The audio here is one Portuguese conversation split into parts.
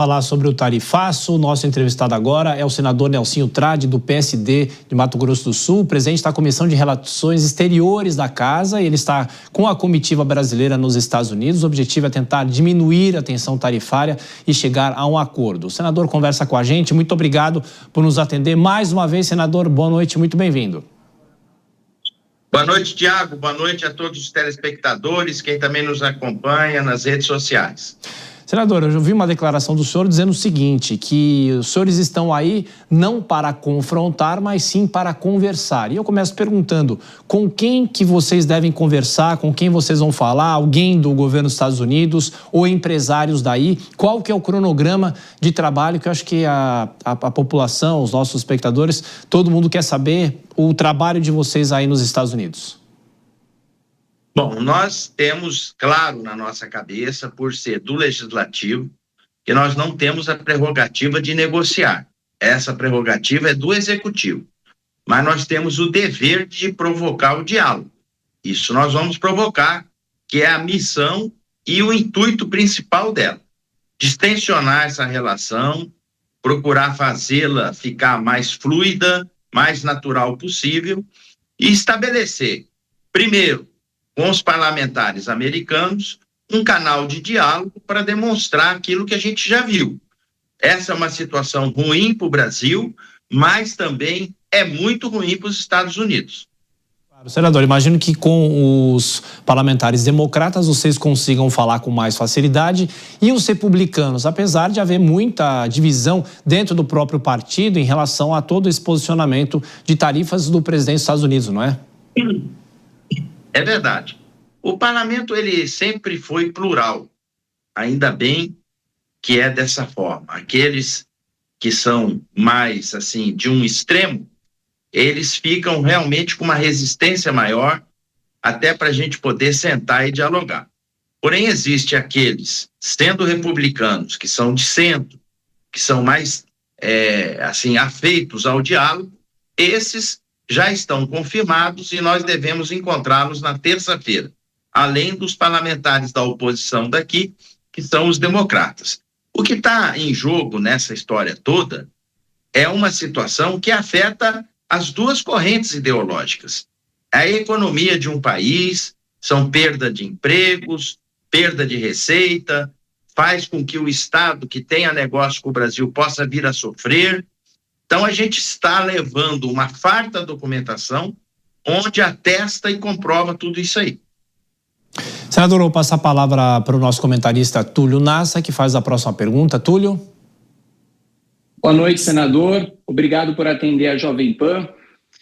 Falar sobre o tarifaço. O nosso entrevistado agora é o senador Nelsinho Trade, do PSD de Mato Grosso do Sul, presidente da Comissão de Relações Exteriores da Casa. Ele está com a comitiva brasileira nos Estados Unidos. O objetivo é tentar diminuir a tensão tarifária e chegar a um acordo. O senador conversa com a gente. Muito obrigado por nos atender mais uma vez, senador. Boa noite, muito bem-vindo. Boa noite, Tiago. Boa noite a todos os telespectadores, quem também nos acompanha nas redes sociais. Senador, eu vi uma declaração do senhor dizendo o seguinte, que os senhores estão aí não para confrontar, mas sim para conversar. E eu começo perguntando, com quem que vocês devem conversar, com quem vocês vão falar, alguém do governo dos Estados Unidos ou empresários daí? Qual que é o cronograma de trabalho que eu acho que a população, os nossos espectadores, todo mundo quer saber o trabalho de vocês aí nos Estados Unidos? Bom, nós temos claro na nossa cabeça, por ser do Legislativo, que nós não temos a prerrogativa de negociar. Essa prerrogativa é do Executivo. Mas nós temos o dever de provocar o diálogo. Isso nós vamos provocar, que é a missão e o intuito principal dela. Distensionar essa relação, procurar fazê-la ficar mais fluida, mais natural possível e estabelecer, primeiro, com os parlamentares americanos, um canal de diálogo para demonstrar aquilo que a gente já viu. Essa é uma situação ruim para o Brasil, mas também é muito ruim para os Estados Unidos. Senador, imagino que com os parlamentares democratas vocês consigam falar com mais facilidade e os republicanos, apesar de haver muita divisão dentro do próprio partido em relação a todo esse posicionamento de tarifas do presidente dos Estados Unidos, não é? É verdade. O parlamento, ele sempre foi plural. Ainda bem que é dessa forma. Aqueles que são mais, assim, de um extremo, eles ficam realmente com uma resistência maior até para a gente poder sentar e dialogar. Porém, existe aqueles, sendo republicanos, que são de centro, que são mais, assim, afeitos ao diálogo, esses já estão confirmados e nós devemos encontrá-los na terça-feira, além dos parlamentares da oposição daqui, que são os democratas. O que está em jogo nessa história toda é uma situação que afeta as duas correntes ideológicas. A economia de um país, são perda de empregos, perda de receita, faz com que o Estado que tenha negócio com o Brasil possa vir a sofrer. Então, a gente está levando uma farta documentação onde atesta e comprova tudo isso aí. Senador, vou passar a palavra para o nosso comentarista Túlio Nassa, que faz a próxima pergunta. Túlio. Boa noite, senador. Obrigado por atender a Jovem Pan.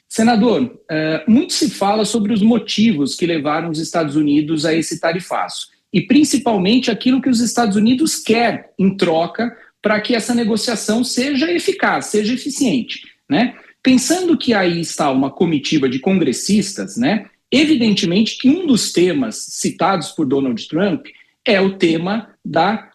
Senador, muito se fala sobre os motivos que levaram os Estados Unidos a esse tarifaço e principalmente aquilo que os Estados Unidos quer em troca para que essa negociação seja eficaz, seja eficiente, né? Pensando que aí está uma comitiva de congressistas, né? Evidentemente que um dos temas citados por Donald Trump é o tema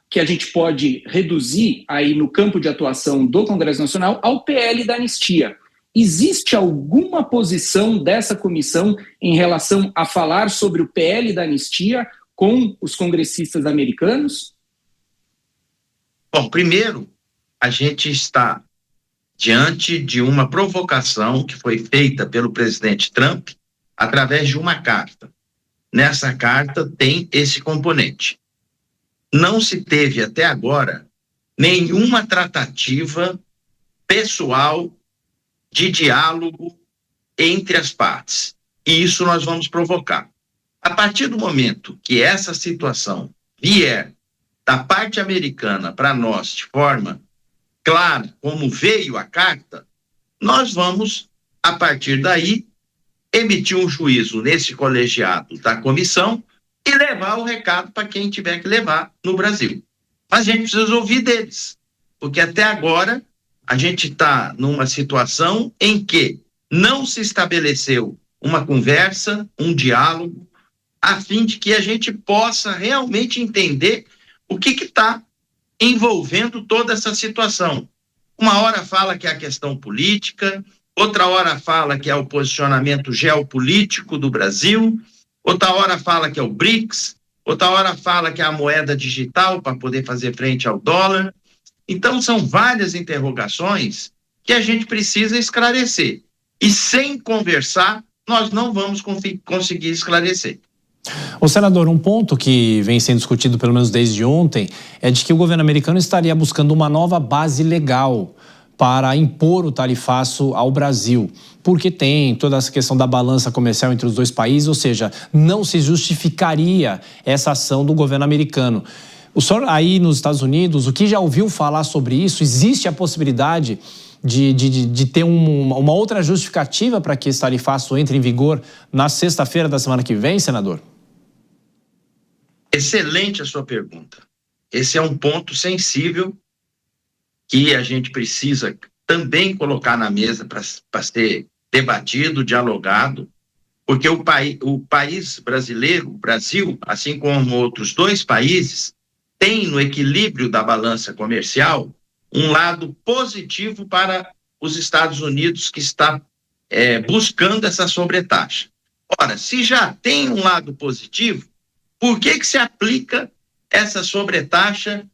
que a gente pode reduzir aí no campo de atuação do Congresso Nacional ao PL da anistia. Existe alguma posição dessa comissão em relação a falar sobre o PL da anistia com os congressistas americanos? Bom, primeiro, a gente está diante de uma provocação que foi feita pelo presidente Trump através de uma carta. Nessa carta tem esse componente. Não se teve até agora nenhuma tratativa pessoal de diálogo entre as partes. E isso nós vamos provocar. A partir do momento que essa situação vier da parte americana para nós de forma clara, como veio a carta, nós vamos, a partir daí, emitir um juízo nesse colegiado da comissão e levar o recado para quem tiver que levar no Brasil. Mas a gente precisa ouvir deles, porque até agora a gente está numa situação em que não se estabeleceu uma conversa, um diálogo, a fim de que a gente possa realmente entender o que está envolvendo toda essa situação. Uma hora fala que é a questão política, outra hora fala que é o posicionamento geopolítico do Brasil, outra hora fala que é o BRICS, outra hora fala que é a moeda digital para poder fazer frente ao dólar. Então, são várias interrogações que a gente precisa esclarecer. E sem conversar, nós não vamos conseguir esclarecer. Ô, senador, um ponto que vem sendo discutido pelo menos desde ontem é de que o governo americano estaria buscando uma nova base legal para impor o tarifaço ao Brasil, porque tem toda essa questão da balança comercial entre os dois países, ou seja, não se justificaria essa ação do governo americano. O senhor aí nos Estados Unidos, o que já ouviu falar sobre isso? Existe a possibilidade de ter uma outra justificativa para que esse tarifaço entre em vigor na sexta-feira da semana que vem, senador? Excelente a sua pergunta. Esse é um ponto sensível que a gente precisa também colocar na mesa para ser debatido, dialogado, porque o país brasileiro, o Brasil, assim como outros dois países, tem no equilíbrio da balança comercial um lado positivo para os Estados Unidos, que está buscando essa sobretaxa. Ora, se já tem um lado positivo, por que se aplica essa sobretaxa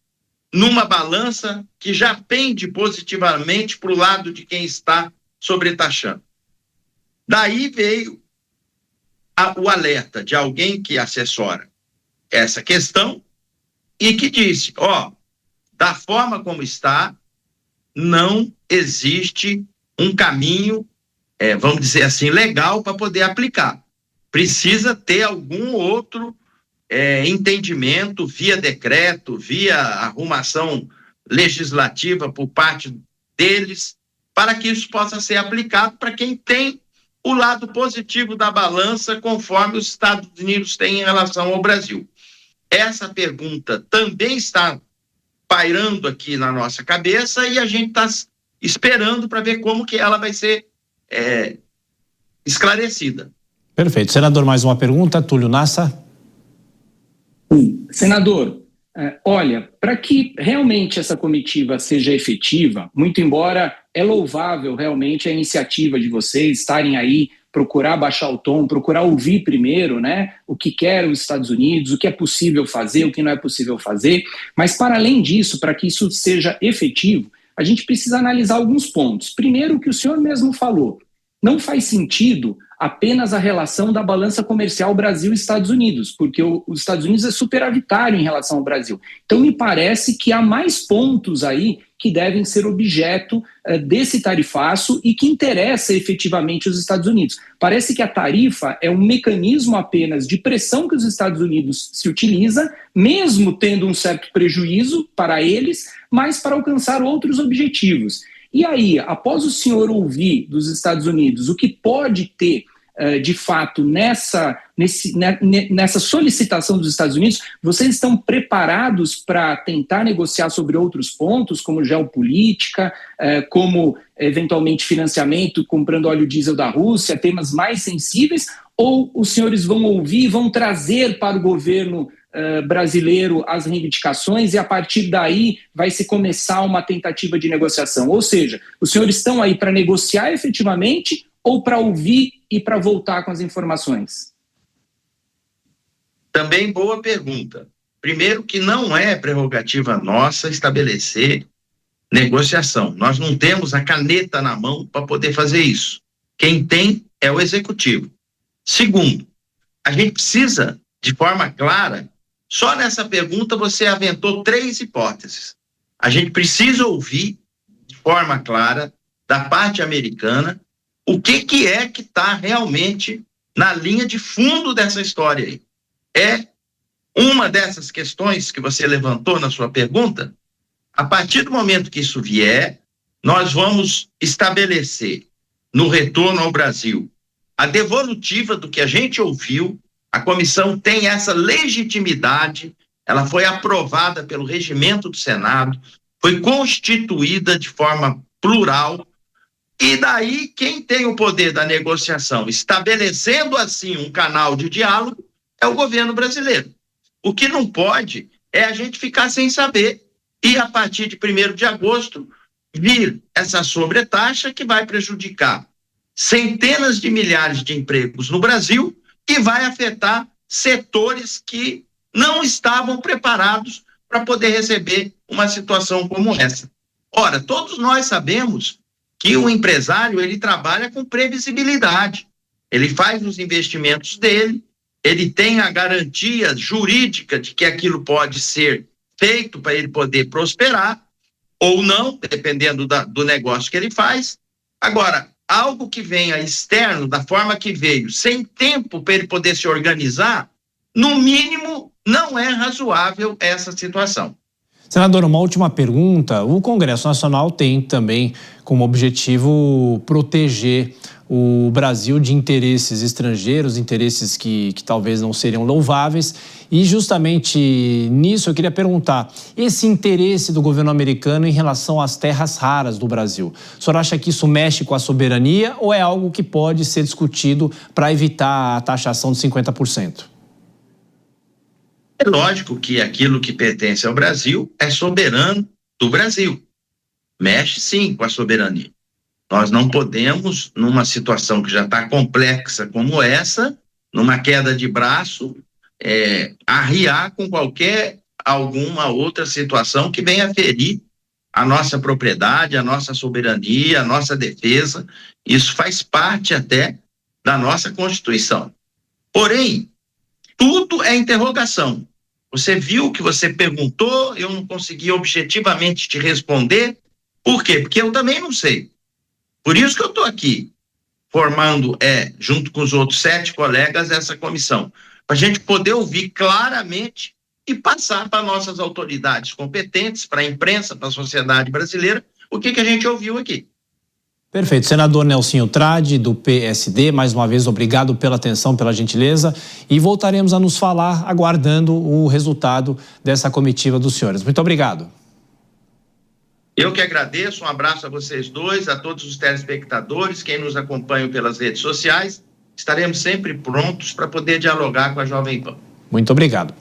numa balança que já pende positivamente para o lado de quem está sobretaxando? Daí veio o alerta de alguém que assessora essa questão e que disse, da forma como está, não existe um caminho, vamos dizer assim, legal para poder aplicar. Precisa ter algum outro entendimento via decreto, via arrumação legislativa por parte deles, para que isso possa ser aplicado para quem tem o lado positivo da balança, conforme os Estados Unidos têm em relação ao Brasil. Essa pergunta também está pairando aqui na nossa cabeça e a gente está esperando para ver como que ela vai ser esclarecida. Perfeito. Senador, mais uma pergunta. Túlio Nassa. Senador, olha, para que realmente essa comitiva seja efetiva, muito embora é louvável realmente a iniciativa de vocês estarem aí, procurar baixar o tom, procurar ouvir primeiro, né, o que querem os Estados Unidos, o que é possível fazer, o que não é possível fazer, mas para além disso, para que isso seja efetivo, a gente precisa analisar alguns pontos. Primeiro, o que o senhor mesmo falou, não faz sentido apenas a relação da balança comercial Brasil-Estados Unidos, porque os Estados Unidos é superavitário em relação ao Brasil. Então, me parece que há mais pontos aí que devem ser objeto desse tarifaço e que interessa efetivamente os Estados Unidos. Parece que a tarifa é um mecanismo apenas de pressão que os Estados Unidos se utiliza, mesmo tendo um certo prejuízo para eles, mas para alcançar outros objetivos. E aí, após o senhor ouvir dos Estados Unidos o que pode ter, de fato, nessa solicitação dos Estados Unidos, vocês estão preparados para tentar negociar sobre outros pontos, como geopolítica, como, eventualmente, financiamento, comprando óleo diesel da Rússia, temas mais sensíveis, ou os senhores vão ouvir e vão trazer para o governo brasileiro as reivindicações e a partir daí vai se começar uma tentativa de negociação? Ou seja, os senhores estão aí para negociar efetivamente ou para ouvir e para voltar com as informações? Também boa pergunta. Primeiro que não é prerrogativa nossa estabelecer negociação. Nós não temos a caneta na mão para poder fazer isso. Quem tem é o executivo. Segundo, a gente precisa, de forma clara, só nessa pergunta você aventou 3 hipóteses. A gente precisa ouvir, de forma clara, da parte americana, o que é que está realmente na linha de fundo dessa história aí. É uma dessas questões que você levantou na sua pergunta. A partir do momento que isso vier, nós vamos estabelecer, no retorno ao Brasil, a devolutiva do que a gente ouviu. A comissão tem essa legitimidade, ela foi aprovada pelo regimento do Senado, foi constituída de forma plural, e daí quem tem o poder da negociação, estabelecendo assim um canal de diálogo, é o governo brasileiro. O que não pode é a gente ficar sem saber e a partir de 1º de agosto vir essa sobretaxa que vai prejudicar centenas de milhares de empregos no Brasil e vai afetar setores que não estavam preparados para poder receber uma situação como essa. Ora, todos nós sabemos que o empresário, ele trabalha com previsibilidade. Ele faz os investimentos dele, ele tem a garantia jurídica de que aquilo pode ser feito para ele poder prosperar, ou não, dependendo do negócio que ele faz. Agora, algo que venha externo, da forma que veio, sem tempo para ele poder se organizar, no mínimo, não é razoável essa situação. Senador, uma última pergunta. O Congresso Nacional tem também como objetivo proteger o Brasil de interesses estrangeiros, interesses que talvez não seriam louváveis. E justamente nisso eu queria perguntar, esse interesse do governo americano em relação às terras raras do Brasil, o senhor acha que isso mexe com a soberania ou é algo que pode ser discutido para evitar a taxação de 50%? É lógico que aquilo que pertence ao Brasil é soberano do Brasil. Mexe, sim, com a soberania. Nós não podemos, numa situação que já está complexa como essa, numa queda de braço, arriar com alguma outra situação que venha ferir a nossa propriedade, a nossa soberania, a nossa defesa. Isso faz parte até da nossa Constituição. Porém, tudo é interrogação. Você viu que você perguntou, eu não consegui objetivamente te responder. Por quê? Porque eu também não sei. Por isso que eu estou aqui, formando, junto com os outros 7 colegas, essa comissão, para a gente poder ouvir claramente e passar para nossas autoridades competentes, para a imprensa, para a sociedade brasileira, o que a gente ouviu aqui. Perfeito. Senador Nelsinho Trade, do PSD, mais uma vez, obrigado pela atenção, pela gentileza, e voltaremos a nos falar aguardando o resultado dessa comitiva dos senhores. Muito obrigado. Eu que agradeço, um abraço a vocês dois, a todos os telespectadores, quem nos acompanha pelas redes sociais. Estaremos sempre prontos para poder dialogar com a Jovem Pan. Muito obrigado.